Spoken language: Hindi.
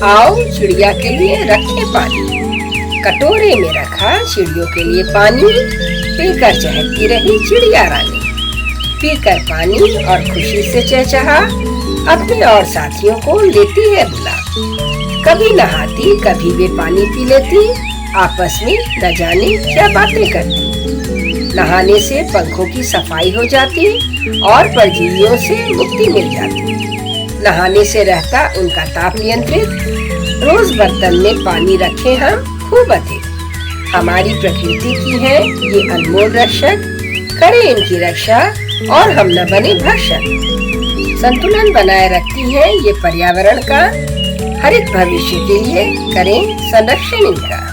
आओ चिड़िया के लिए रखे पानी। कटोरे में रखा चिड़ियों के लिए पानी, पीकर चहकती रही चिड़िया रानी। पीकर पानी और खुशी से चहचहा, अपने और साथियों को लेती है बुला। कभी नहाती कभी वे पानी पी लेती, आपस में न जाने क्या बातें करती। नहाने से पंखों की सफाई हो जाती और परजीवियों से मुक्ति मिल जाती। नहाने से रहता उनका ताप नियंत्रित। रोज बर्तन में पानी रखें हम खूब अधिक। हमारी प्रकृति की है ये अनमोल रक्षक, करें इनकी रक्षा और हम न बने भक्षक। संतुलन बनाए रखती है ये पर्यावरण का, हरित भविष्य के लिए करें संरक्षण इनका।